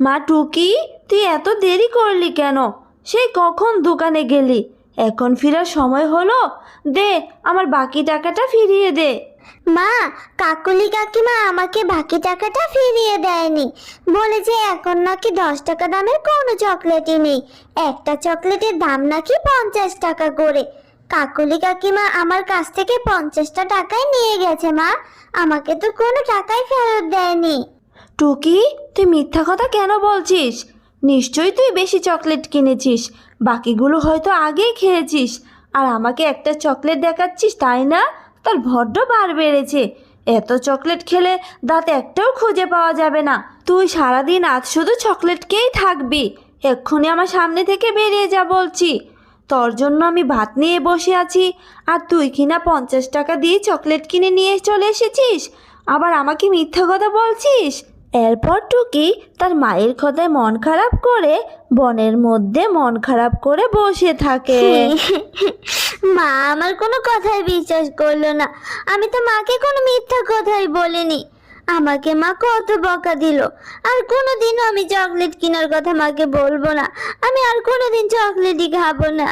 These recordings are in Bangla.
মা টুকি, তুই এত দেরি করলি কেন? সেই কখন দোকানে গেলি, এখন ফেরার সময় হলো। দে, আমার বাকি টাকাটা ফিরিয়ে দে। মা, কাকুলি কাকিমা আমাকে বাকি টাকাটা ফিরিয়ে দেয়নি। বলেছে এখন নাকি 10 টাকা দামের কোনো চকলেটই নেই, একটা চকলেটের দাম নাকি 50 টাকা করে। কাকুলি কাকিমা আমার কাছ থেকে 50টা টাকাই নিয়ে গেছে মা, আমাকে তো কোনো টাকাই ফেরত দেয়নি। টুকি, তুই মিথ্যা কথা কেন বলছিস? নিশ্চয়ই তুই বেশি চকলেট কিনেছিস, বাকিগুলো হয়তো আগেই খেয়েছিস, আর আমাকে একটা চকলেট দেখাচ্ছিস, তাই না? তোর বড্ড বার বেড়েছে। এত চকলেট খেলে দাঁত একটাও খুঁজে পাওয়া যাবে না। তুই সারাদিন আজ শুধু চকলেট খেয়েই থাকবি। এক্ষুনি আমার সামনে থেকে বেরিয়ে যা বলছি। তোর জন্য আমি ভাত নিয়ে বসে আছি, আর তুই কিনা 50 টাকা দিয়ে চকলেট কিনে নিয়ে চলে এসেছিস, আবার আমাকে মিথ্যা কথা বলছিস। এরপর টুকি তার মায়ের কথায় মন খারাপ করে বনের মধ্যে মন খারাপ করে বসে থাকে। মা আমার কোনো কথাই বিশ্বাস করলো না। আমি তো মাকে কোনো মিথ্যা কথাই বলিনি। আমাকে মা কত বকা দিল। আর কোনোদিনও আমি চকলেট কেনার কথা মাকে বলবো না। আমি আর কোনোদিন চকলেটই খাবো না।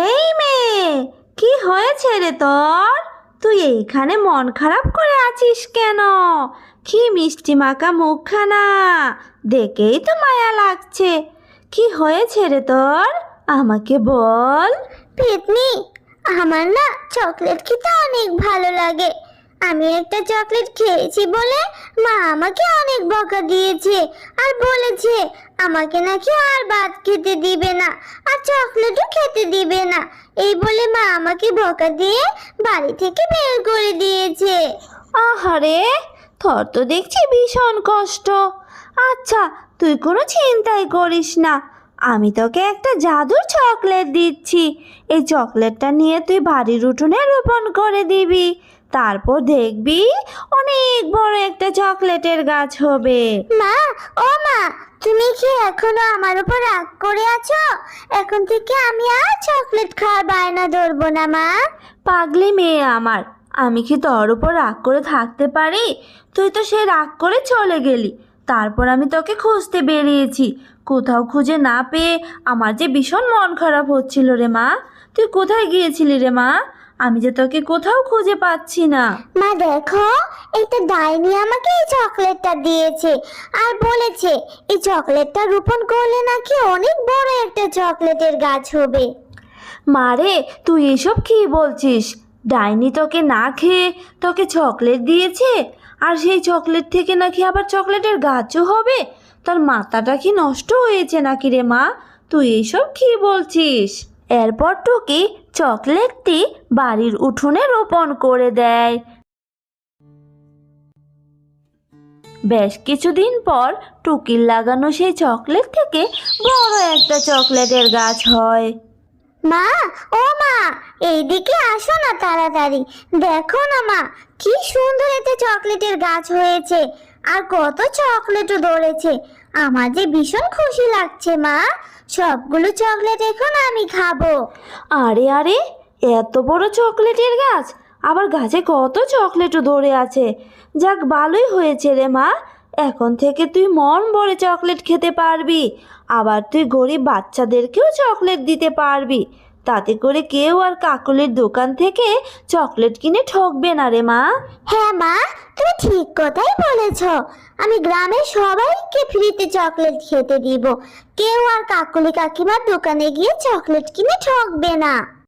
এই মেয়ে, কি হয়েছে রে তোর? তুই এইখানে মন খারাপ করে আছিস কেন? কি মিষ্টি মাখা মুখখানা, দেখেই তো মায়া লাগছে। কি হয়েছে রে তোর, আমাকে বল। পেতনি, আমার না চকলেট খেতে অনেক ভালো লাগে। আমি একটা চকলেট খেয়েছি বলে মা আমাকে অনেক বকা দিয়েছে, আর বলেছে আমাকে নাকি আর ভাত খেতে দিবে না, আর চকলেটও খেতে দিবে না। এই বলে মা আমাকে বকা দিয়ে বাড়ি থেকে বের করে দিয়েছে। আহারে, তোর তো দেখছি ভীষণ কষ্ট। আচ্ছা, তুই কোনো চিন্তাই করিস না, আমি তোকে একটা জাদুর চকলেট দিচ্ছি। এই চকলেটটা নিয়ে তুই বাড়ির উঠোনে রোপণ করে দিবি, তারপর দেখবি অনেক বড় একটা চকলেটের গাছ হবে। মা, ও মা, তুমি কি এখনো আমার উপর রাগ করে আছো? এখন থেকে আমি আর চকলেট খাওয়ার বায়না ধরবো না মা। পাগলি মেয়ে আমার, আমি কি তোর উপর রাগ করে থাকতে পারি? তুই তো সে রাগ করে চলে গেলি, তারপর আমি তোকে খুঁজতে বেরিয়েছি। কোথাও খুঁজে না পেয়ে আমার যে ভীষণ মন খারাপ হচ্ছিল রে মা। তুই কোথায় গিয়েছিলি রে মা? আমি যে তোকে কোথাও খুঁজে পাচ্ছি না। মা দেখো, একটা ডাইনি আমাকে এই চকলেটটা দিয়েছে, আর বলেছে এই চকলেটটা রোপণ করলে নাকি অনেক বড় একটা চকলেটের গাছ হবে। মারে, তুই এসব কি বলছিস? ডাইনি তোকে না খেয়ে তোকে চকলেট দিয়েছে, আর সেই চকলেট থেকে নাকি আবার চকলেটের গাছও হবে? তোর মাথাটা কি নষ্ট হয়েছে নাকি রে মা? তুই এসব কি বলছিস? এরপর টুকি চকলেটটি বাড়ির উঠোনে রোপণ করে দেয়। বেশ কিছুদিন পর টুকির লাগানো সেই চকলেট থেকে বড় একটা চকলেটের গাছ হয়। মা, ও মা, এইদিকে আসো না তাড়াতাড়ি। দেখো না মা, কি সুন্দর একটা চকলেটের গাছ হয়েছে, আর কত চকলেটও ধরেছে। আমার যে ভীষণ খুশি লাগছে মা। সবগুলো চকলেট এখন আমি খাবো। আরে আরে, এত বড় চকলেটের গাছ, আবার গাছে কত চকলেটও ধরে আছে। যাক, ভালোই হয়েছে রে মা, এখন থেকে তুই মন ভরে চকলেট খেতে পারবি, আবার তুই গরিব বাচ্চাদেরকেও চকলেট দিতে পারবি। তাতে করে কেউ আর কাকলির দোকান থেকে চকলেট কিনে ঠকবে না রে মা। হ্যাঁ মা, তুমি ঠিক কথাই বলেছ। আমি গ্রামের সবাইকে ফ্রিতে চকলেট খেতে দিব। কেউ আর কাকুলি কাকিমার দোকানে গিয়ে চকলেট কিনে ঠকবে না।